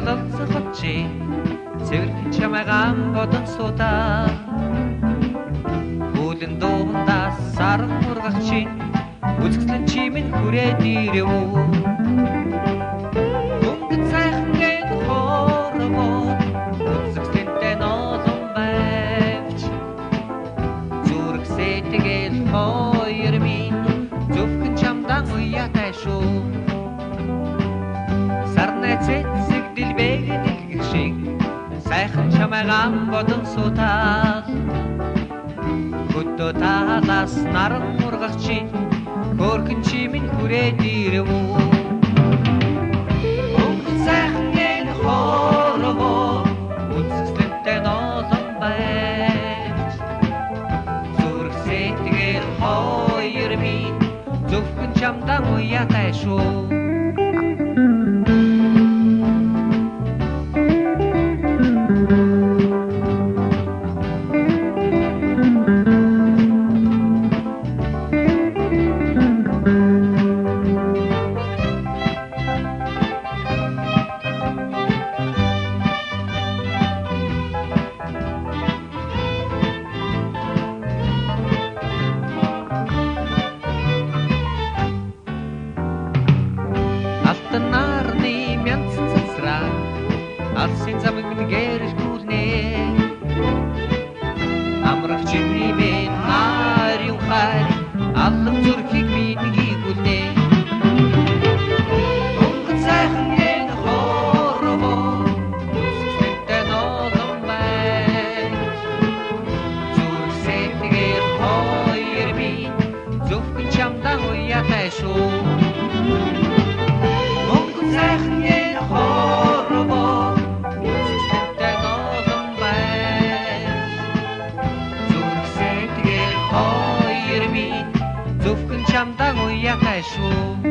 залалцахчи цэвэрхэн чамайгаан бодон суудаа үүлэн дундаас саран ургагчи үзэсгэлэн чимэн хүрээд ирэв дүнгийн сайхан ген хоромоо үзэсгэлэнтэй ноолон байвч зүрх сэтгэл хоёр минь зөвхөн чамдан уяатай шүү сарнай цэцэг дэлбэгдэх шиг сайхан чамайгаан бодон суудаа хөдөө талаас наран ургагчи хөргөн чимэн хүрээд ирэв өнгө сайхан ген хоромоо үзэсгэлэнтэй ноолон байж зүрх сэтгэл хоёр минь зөвхөн чамдан уяатай шүү нарны мянц цацраа алсын замыг гэрж гүлнэ амрах чиний мен харин хай аллам зүрхийг миний гүлнэ өнгө сайхан ген хоромоо үзэсгэлэнтэй ноолон байж зүрх сэтгэл хоёр минь зөвхөн чамдан уяатай шүү сайхан ген хоромоо үзэсгэлэнтэй ноолон байж зүрх сэтгэл хоёр минь зөвхөн чамдан уяатай шүү